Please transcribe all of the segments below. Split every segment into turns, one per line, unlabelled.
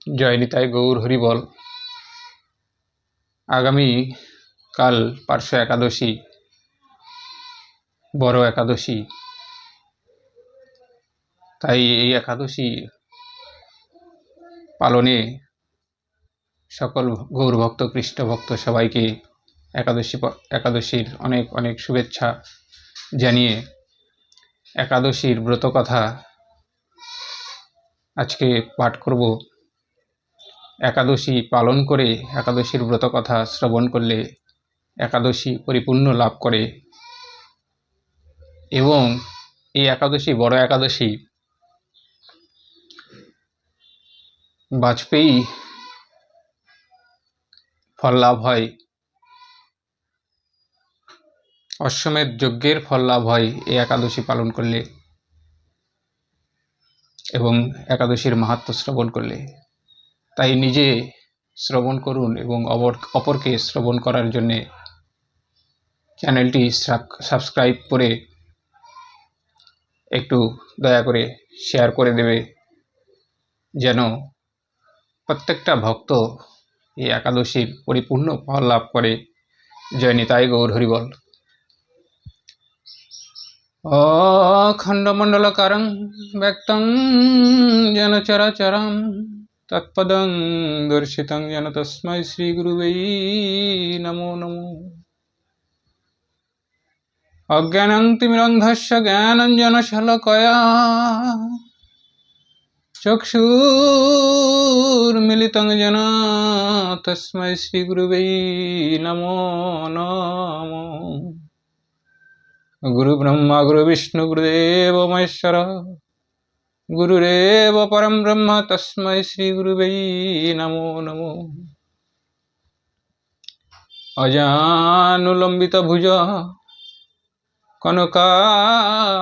জয় নিতাই গৌর হরিবল। আগামী কাল পার্শ্ব একাদশী, বড় একাদশী। তাই এই একাদশী পালনে সকল গৌর ভক্ত, কৃষ্ণ ভক্ত সবাইকে একাদশীর অনেক অনেক শুভেচ্ছা জানিয়ে একাদশীর ব্রত কথা আজকে পাঠ করব। একাদশী পালন করে একাদশীর ব্রত কথা শ্রবণ করলে একাদশী পরিপূর্ণ লাভ করে এবং এই একাদশী বড় একাদশী বাজপেয়ী ফল লাভ হয়, অশ্বমেধ যজ্ঞের ফল লাভ হয় এই একাদশী পালন করলে এবং একাদশীর মাহাত্ম্য শ্রবণ করলে। তাই নিজে শ্রবণ করুন এবং অপরকে শ্রবণ করার জন্যে চ্যানেলটি সাবস্ক্রাইব করে একটু দয়া করে শেয়ার করে দেবে, যেন প্রত্যেকটা ভক্ত এই একাদশীর পরিপূর্ণ ফল লাভ করে। জয় নিতাই গৌর হরিবল। অখণ্ডমণ্ডলকারং ব্যক্তং যেন চরাচরং তৎপদং দর্শিতং যেন তস্मै শ্রীগুরুবে নমো নমো। অজ্ঞানং তিমিরন্ধস্য জ্ঞানাঞ্জনশলাকয়া চক্ষুর্মিলিতং যেন তস্मै শ্রীগুরুবে নমো নমো। গুরু ব্রহ্মা গুরু বিষ্ণু গুরুদেব মহেশ্বর গুরুরেব পরম ব্রহ্ম তস্मै শ্রী গুরুবে নমো নমো। অজানুলম্বিত ভুজ কনকাবতত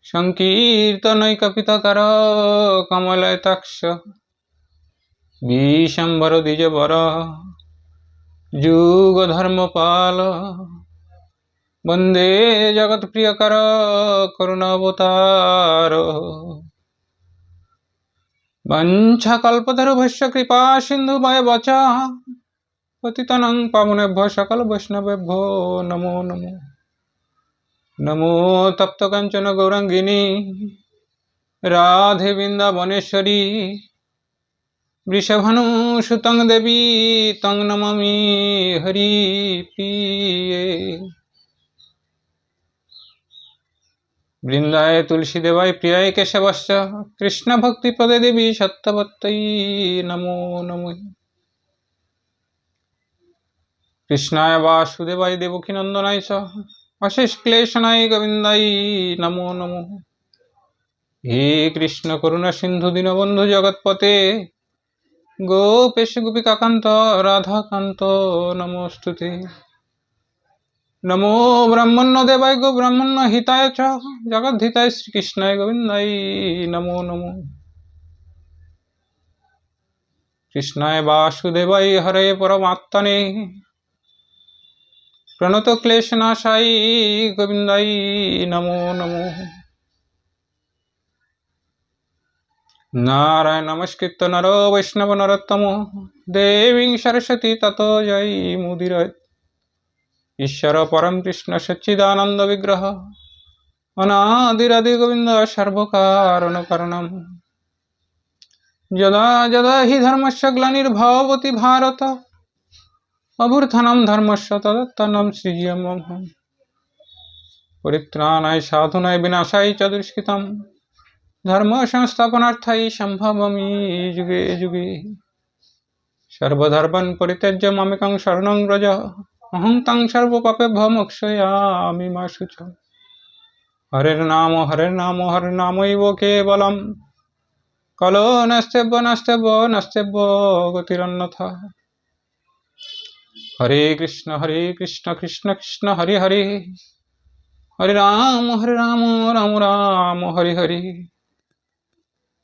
সংকীর্তনৈকপিতকর কমলয়তাক্ষ বিশম্বর দ্বিজবর যুগ ধর্মপাল বন্দে জগৎ প্রিয়কর করুণাবতার। বাঞ্ছাকল্পতরুভ্যশ্চ কৃপা সিন্ধুভয়বচ পতিতানাং পাবনেভ্যো সকল বৈষ্ণবেভ্যো নমো নমো। নমো তপ্ত কাঞ্চন গৌরাঙ্গিনী রাধে বৃন্দাবনেশ্বরী বৃষভানুসুতং দেবী তং নমামি হরি প্রিয়ে। বৃন্দায় তুলসী দেবায় প্রিয়ায় কেশবশ্চ কৃষ্ণ ভক্তি পদে দেবী সত্যবত্তৈ নমো নমো। কৃষ্ণায় বাসুদেবায় দেবকী নন্দনায় চ অশেষ ক্লেশনায় গোবিন্দাই নমো নমো। হে কৃষ্ণ করুণা সিন্ধু দীনবন্ধু জগৎপতে গোপেশ গোপিকাকান্ত রাধাকান্ত নমোস্তুতে। নমো ব্রহ্মণ্য দেবায় গো ব্রহ্মণ্য হিতায় চ জগদ্ধিতায় শ্রীকৃষ্ণায় গোবিন্দায় নমো নমো। কৃষ্ণায় বাসুদেবায় হরে পরমাত্মনে প্রণত ক্লেশনাশায় গোবিন্দায় নমো নমো। নারায়ণ নমস্কৃত্য নর বৈষ্ণব নরোত্তম দেবীং সরস্বতী ততো জয় মুদিরয়। ঈশ্বর পরম কৃষ্ণ সচ্চিদানন্দ বিগ্রহ অনাদিরাদি গোবিন্দ সর্বকারণ কারণম। যদা যদা হি ধর্মস্য গ্লানির্ভবতি ভারত অভ্যুত্থানম ধর্মস্য তদাত্মনম সৃজ্যমহম। পরিত্রাণায় সাধুনায় বিনাশায় চ দুষ্কৃতম ধর্ম সংস্থাপনার্থায় সম্ভবামি যুগে যুগে। সর্বধর্মাन् পরিত্যজ্য মামেকং শরণং ব্রজ অহং তং সর্বপাপেভ্যো মোক্ষয়ামি মা শুচঃ। হরের নাম হরের নামৈব কেবলম কলো নাস্তেব্য নাস্তেব্য নাস্তেব্য গতিরন্যথা। হরে কৃষ্ণ কৃষ্ণ কৃষ্ণ হরে হরে হরে রাম রাম রাম হরে হরে।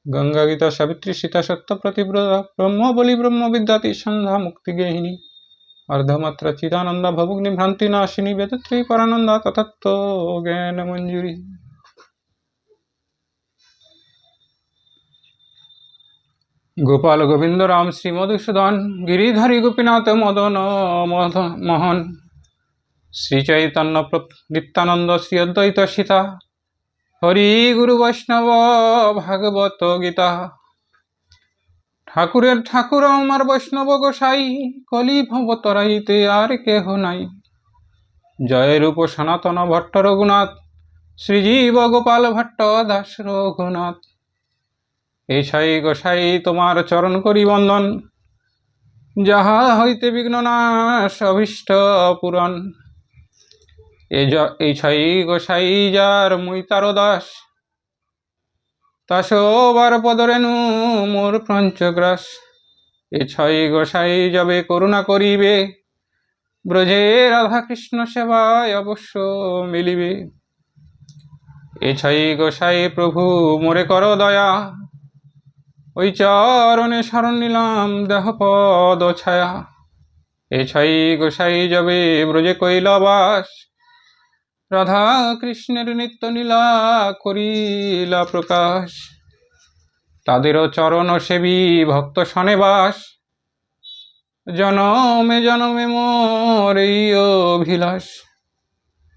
গঙ্গা গীতা সাবিত্রী সীতা সত্য প্রতিব্রতা ব্রহ্ম বলি ব্রহ্ম বিদ্যাতি সন্ধ্যা মুক্তি গেহিনী अर्धमात्रा चिदानंदा भवग्नि भ्रांति नाशिनी वेदत्री परानंदा ततत्व ज्ञान मंजूरी। গোপাল গোবিন্দ রাম শ্রী মধুসূদন গিরিধারী গোপীনাথ মদন মোহন শ্রী চৈতন্য নিত্যানন্দ শ্রী অদ্বৈত সীতা হরি গুরু বৈষ্ণব ভাগবত গীতা। ঠাকুরের ঠাকুর আমার বৈষ্ণব গোসাই, কলি ভব তরাইতে আর কেহ নাই। জয় রূপ সনাতন ভট্ট রঘুনাথ, শ্রীজীব গোপাল ভট্ট দাস রঘুনাথ। এই গোসাই তোমার চরণ করি বন্দন, যাহা হইতে বিঘ্ন নাশ অভীষ্ট পূরণ। এই ছাই গোসাই যার মুই তার দাস, তাসবার পদরেণু মোর পঞ্চগ্রাস। এ ছাই গোসাই যাবে করুণা করিবে, ব্রজে রাধা কৃষ্ণ সেবায় অবশ্য মিলিবে। এ ছাই গোসাই প্রভু মোরে কর দয়া, ওই চরণে শরণ নিলাম দেহ পদ ছায়া। এ ছাই গোসাই যাবে ব্রজে কৈলাবাস, রাধা কৃষ্ণের নিত্য নীলা করিলা প্রকাশ। তাদেরও চরণ সেবী ভক্ত সনে বাস, জনমে জনমে মোর এই অভিলাষ।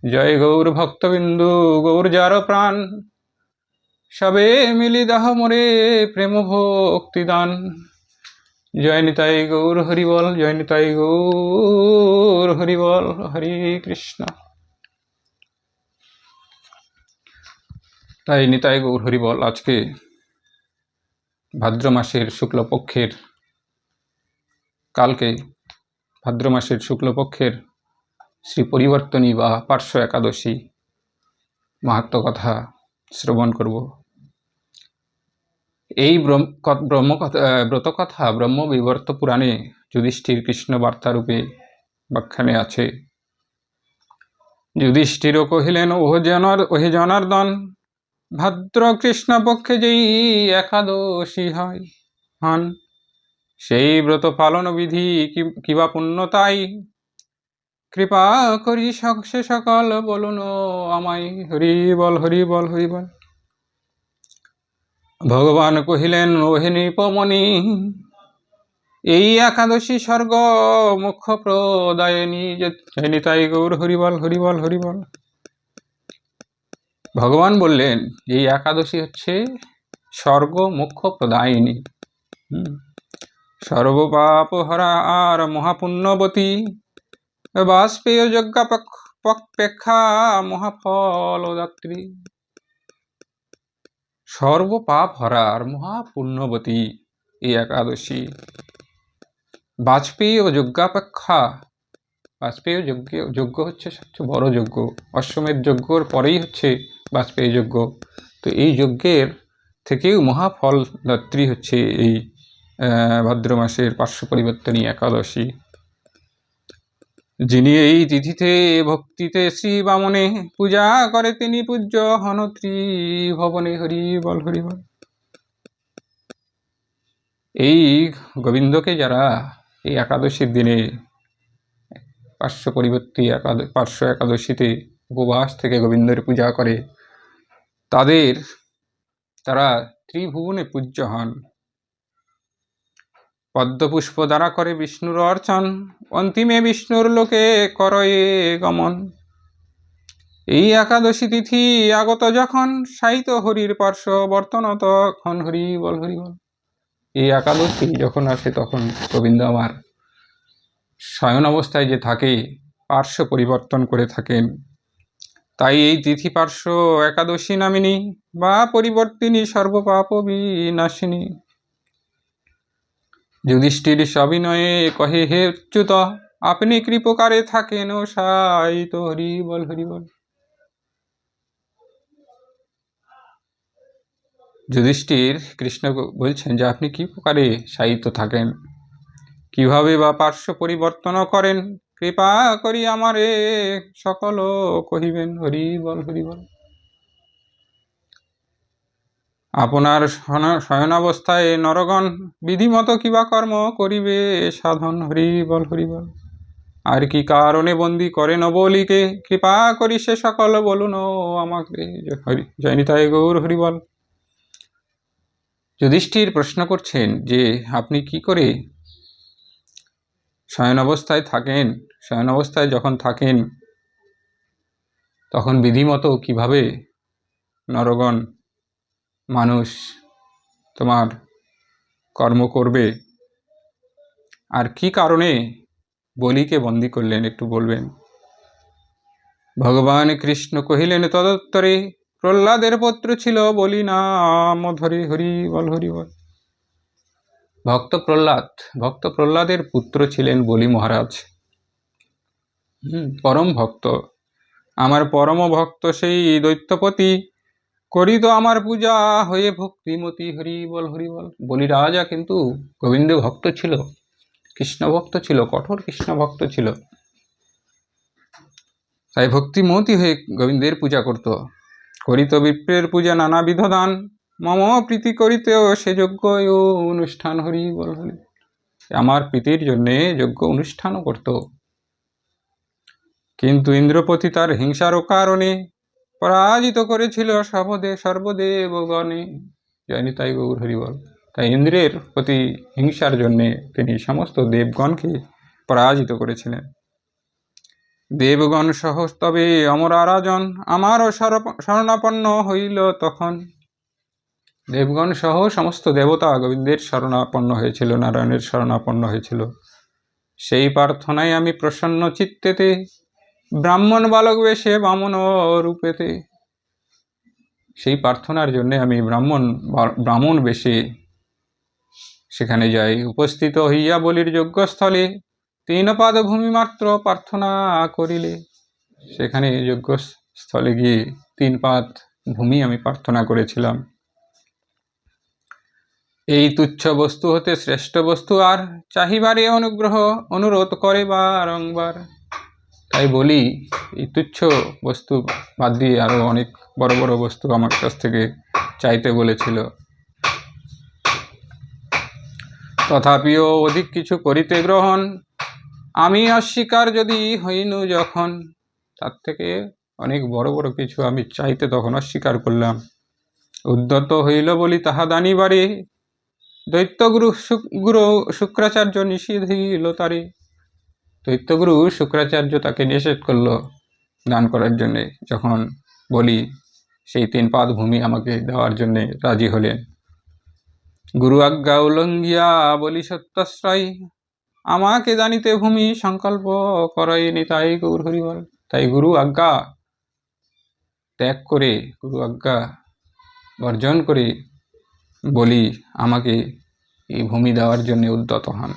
জয় গৌর ভক্তবিন্দু গৌর যার প্রাণ, সবে মিলি দাহ মোরে প্রেম ভক্তি দান। জয় নিতাই গৌর হরিবল, জয় নিতাই গৌর হরিবল। হরে কৃষ্ণ। তাই নিতাই গৌর হরিবল। আজকে ভাদ্র মাসের শুক্লপক্ষের, কালকে ভাদ্র মাসের শুক্লপক্ষের শ্রী পরিবর্তনী বা পার্শ্ব একাদশী মাহাত্ম কথা শ্রবণ করব। এই ব্রতকথা ব্রহ্ম বিবর্ত পুরাণে যুধিষ্ঠির কৃষ্ণ বার্তারূপে ব্যাখ্যানে আছে। যুধিষ্ঠিরও কহিলেন, ওহে জনার্দন, ভাদ্র কৃষ্ণ পক্ষে যেই একাদশী হয় হন, সেই ব্রত পালন বিধি কিবা পুণ্য তাই, কৃপা করি সে সকল বলুন আমায়। হরি বল, হরি বল, হরি বল। ভগবান কহিলেন, ওহে নৃপমণি, এই একাদশী স্বর্গ মুখ্য প্রদায়নী। নিতাই গৌর হরিবল, হরিবল, হরিবল। ভগবান বললেন, এই একাদশী হচ্ছে স্বর্গ মুখ্য প্রদায়িনী, সর্বপাপ হরা আর মহাপুণ্যবতী, বাজপেয় যজ্ঞাপেক্ষা মহাফলদাত্রী। সর্বপাপ হরার মহাপুণ্যবতী এই একাদশী। বাজপেয়ী ও যজ্ঞাপেক্ষা, বাজপেয়ী যজ্ঞ হচ্ছে সবচেয়ে বড় যজ্ঞ, অশ্বমেধ যজ্ঞর পরেই হচ্ছে বাজপেয়ী যজ্ঞ। তো এই যজ্ঞের থেকেও মহাফলদাত্রী হচ্ছে এই ভাদ্র মাসের পার্শ্ব পরিবর্তনী একাদশী। যিনি এই তিথিতে ভক্তিতে শ্রী বামনে পূজা করে, তিনি পূজ্য হন ত্রিভুবনে। হরি বল, হরি বল। এই গোবিন্দকে যারা এই একাদশীর দিনে পার্শ্ব একাদশীতে উপবাস থেকে গোবিন্দের পূজা করে, তারা ত্রিভুবনে পূজ্য হন। পদ্মপুষ্প দ্বারা করে বিষ্ণুর অর্চন, অন্তিমে বিষ্ণুর লোকে করয়ে গমন। এই একাদশী তিথি আগত যখন, সাহিত্য হরির পার্শ্ব বর্তন তখন। হরি বল, হরি বল। এই একাদশী যখন আসে তখন গোবিন্দ আমার শয়ন অবস্থায় যে থাকে, পার্শ্ব পরিবর্তন করে থাকেন। তাই এই তিথি পার্শ্ব একাদশী নামিনী বা পরিবর্তিনী, সর্বপাপ বিনাশিনী। যুধিষ্ঠির সবিনয়ে কহে, হে অচ্যুত, আপনি কৃপকারে থাকেন সায়িত। হরি বল, হরি বল। যুধিষ্ঠির কৃষ্ণ বলছেন যে আপনি কি প্রকারে সায়িত থাকেন, কিভাবে বা পার্শ্ব পরিবর্তন করেন, কৃপা করি আমারে সকল কহিবেন। হরি বল, হরি বল। আপনার শয়নাবস্থায় নরগণ বিধিমত কিবা কর্ম করিবে সাধন। হরি বল, হরি বল। আর কি কারণে বন্দি করেন বলিকে, কৃপা করি সে সকল বলুন আমাকে। হরি জয় নিতাই গৌর হরি বল। যুধিষ্ঠির প্রশ্ন করছেন যে আপনি কি করে শয়ন অবস্থায় থাকেন, শয়ন অবস্থায় যখন থাকেন তখন বিধিমতো কিভাবে নরগণ মানুষ তোমার কর্ম করবে, আর কি কারণে বলিকে বন্দী করলেন একটু বলবেন। ভগবান কৃষ্ণ কহিলেন তদুত্তরে, প্রহ্লাদের পুত্র ছিল বলি নাম ধরে, হরি বল হরি বল। ভক্ত প্রহ্লাদের পুত্র ছিলেন বলি মহারাজ। পরম ভক্ত, আমার পরম ভক্ত সেই দৈত্যপতি, করিত আমার পূজা হয়ে ভক্তিমতী, হরি বল হরি বল। বলি রাজা কিন্তু গোবিন্দ ভক্ত ছিল, কৃষ্ণ ভক্ত ছিল, কঠোর কৃষ্ণ ভক্ত ছিল, তাই ভক্তিমতী হয়ে গোবিন্দের পূজা করত। করিত বিপ্রের পূজা নানাবিধ দান, মম প্রীতি করিতেও সে যজ্ঞ অনুষ্ঠান, হরি বল হরি। আমার প্রীতির জন্যে যজ্ঞ অনুষ্ঠানও করত। কিন্তু ইন্দ্রপতি তার হিংসার কারণে পরাজিত করেছিল সর্বদেবগণে। জানি তাই গৌর হরি বল। তাই ইন্দ্রের প্রতি হিংসার জন্যে তিনি সমস্ত দেবগণকে পরাজিত করেছিলেন। দেবগণ সহ তবে অমরা রাজন আমারও শরণাপন্ন হইল তখন। দেবগণ সহ সমস্ত দেবতা গোবিন্দের শরণাপন্ন হয়েছিল, নারায়ণের শরণাপন্ন হয়েছিল। সেই প্রার্থনায় আমি প্রসন্ন চিত্তেতে ব্রাহ্মণ বালক বেশে বামন রূপেতে, সেই প্রার্থনার জন্য আমি ব্রাহ্মণ বেশে সেখানে যাই। উপস্থিত হইয়া বলির যজ্ঞস্থলে 3 পাদ ভূমি মাত্র প্রার্থনা করিলে। সেখানে যজ্ঞস্থলে গিয়ে 3 পাদ ভূমি আমি প্রার্থনা করেছিলাম। এই তুচ্ছ বস্তু হতে শ্রেষ্ঠ বস্তু আর চাহিবারে অনুরোধ করে বারংবার। তাই বলি এই তুচ্ছ বস্তু বাদ দিয়ে আরো অনেক বড় বড় বস্তু আমার কাছ থেকে চাইতে বলেছিল। তথাপিও অধিক কিছু করিতে গ্রহণ, আমি অস্বীকার যদি হইনু যখন। তার থেকে অনেক বড় বড় কিছু আমি চাইতে তখন অস্বীকার করলাম। উদ্যত হইল বলি তাহা দানিবারে, দৈত্যগুরু শুক্রাচার্য নিষেধ হইল তারে। দৈত্যগুরু শুক্রাচার্য তাকে নিষেধ করল দান করার জন্যে, যখন বলি সেই 3 পাদ ভূমি আমাকে দেওয়ার জন্যে রাজি হলেন। গুরু আজ্ঞা উল্লঙ্ঘিয়া বলি সত্যাশ্রয়, আমাকে জানিতে ভূমি সংকল্প করাইনি তাই গৌর হরি বল। তাই গুরু আজ্ঞা ত্যাগ করে, গুরু আজ্ঞা বর্জন করে বলি আমাকে এই ভূমি দেওয়ার জন্য উদ্যত হন,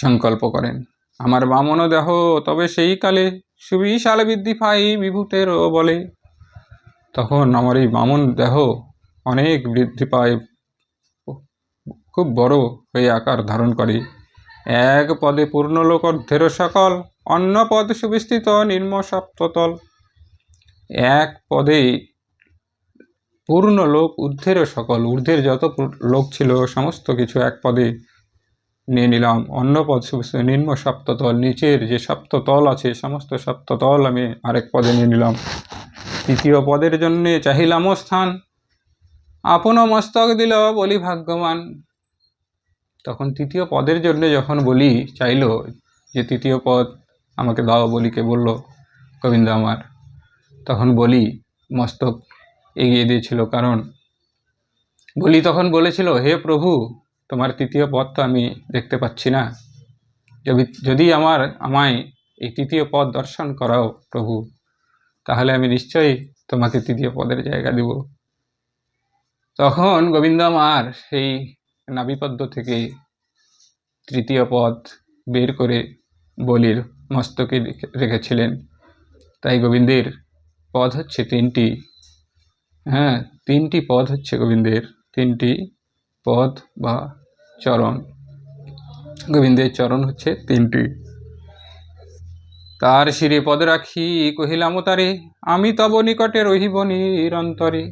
সংকল্প করেন। আমার বামন দেহ তবে সেই কালে সুবিশাল বৃদ্ধি পাই বিভূতের বলে। তখন আমার এই বামন দেহ অনেক বৃদ্ধি পায়, খুব বড় হয়ে আকার ধারণ করে। এক পদে পূর্ণলোক অর্ধের সকল, অন্য পদ সুবিস্তৃত নিম্ন সপ্ততল। এক পদে পূর্ণ লোক, ঊর্ধ্বের সকল, ঊর্ধ্বের যত লোক ছিল সমস্ত কিছু এক পদে নিয়ে নিলাম। অন্য পদ সুবিস্তৃত নিম্ন সপ্ততল, নিচের যে সপ্ততল আছে সমস্ত সপ্ততল আমি আরেক পদে নিয়ে নিলাম। তৃতীয় পদের জন্যে চাহিলাম স্থান, আপন মস্তক দিল বলি ভাগ্যবান। তখন তৃতীয় পদের জন্য যখন বলি চাইল যে তৃতীয় পদ আমাকে দাও, বলিকে বলল গোবিন্দ আমার, তখন বলি মস্তক এগিয়ে দিয়েছিল। কারণ বলি তখন বলেছিল, হে প্রভু তোমার তৃতীয় পদ তো আমি দেখতে পাচ্ছি না, যদি আমায় এই তৃতীয় পদ দর্শন করাও প্রভু, তাহলে আমি নিশ্চয়ই তোমাকে তৃতীয় পদের জায়গা দিব। তখন গোবিন্দ আমার সেই নাভিপদ্ম থেকে তৃতীয় পদ বের করে বলির মস্তকে রেখেছিলেন। তাই গোবিন্দের পদ হচ্ছে 3টি। হ্যাঁ, 3টি পদ হচ্ছে গোবিন্দের, 3টি পদ বা চরণ। গোবিন্দের চরণ হচ্ছে 3টি। তার শিরে পদ রাখি কহিলাম তারে, আমি তব নিকটে রহিব নিরন্তরে।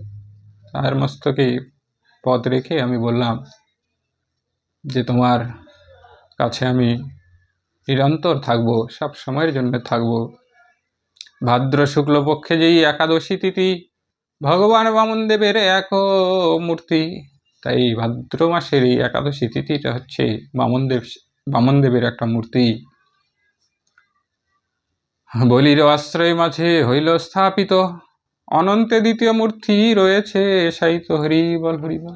তার মস্তকে পদ রেখে আমি বললাম যে তোমার কাছে আমি নিরন্তর থাকবো, সব সময়ের জন্য থাকবো। ভাদ্র শুক্লপক্ষে যেই একাদশী তিথি, ভগবান বামনদেবের এক মূর্তি। তাই ভাদ্র মাসের এই একাদশী তিথিটা হচ্ছে বামনদেবের একটা মূর্তি। বলির আশ্রয় মাঝে হইল স্থাপিত, অনন্তে দ্বিতীয় মূর্তি রয়েছে সাহিত্য। হরিবল হরিবল।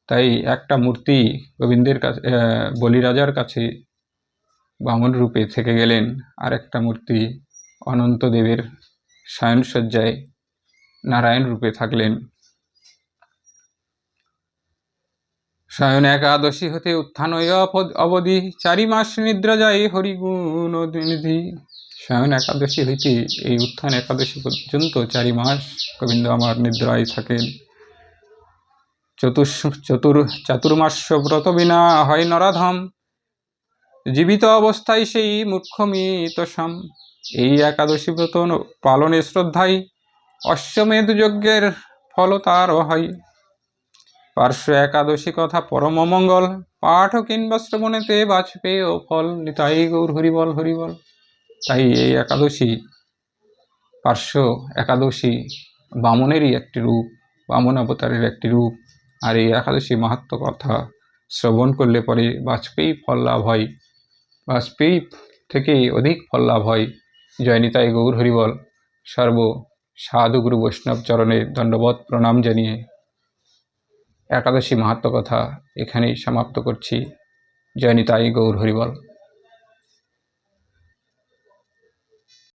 তাই একটা মূর্তি গোবিন্দের কাছে, বলিরাজার কাছে বামন রূপে থেকে গেলেন, আর একটা মূর্তি অনন্তদেবের শয়নসজ্জায় নারায়ণ রূপে থাকলেন। শয়ন একাদশী হতে উত্থান অবধি 4 মাস নিদ্রা যায় হরিগুণ নিধি। শয়ন একাদশী হইতে এই উত্থান একাদশী পর্যন্ত 4 মাস গোবিন্দ আমার নিদ্রায় থাকেন। চাতুর্মাস্য ব্রত বিনা হয় নরাধম, জীবিত অবস্থায় সেই মূর্খমিত সাম। এই একাদশী ব্রত পালনে শ্রদ্ধায় অশ্বমেধ যজ্ঞের ফল তার হয়। পার্শ্ব একাদশী কথা পরম মঙ্গল, পাঠ কিংবা শ্রবণেতে বাজপেয় ফল। নিতাই গৌর হরিবল হরিবল। তাই এই একাদশী, পার্শ্ব একাদশী বামনেরই একটি রূপ, বামন অবতারের একটি রূপ। আর এই একাদশী মাহাত্ম্য কথা শ্রবণ করলে পরে বাজপেয়ী ফল লাভ হয়, বাজপেয়ী থেকে অধিক ফল লাভ হয়। জয় নিতাই গৌর হরিবল। সর্ব সাধু গুরু বৈষ্ণব চরণে দণ্ডবত প্রণাম জানিয়ে একাদশী মাহাত্ম্য কথা এখানেই সমাপ্ত করছি। জয় নিতাই গৌর হরিবল।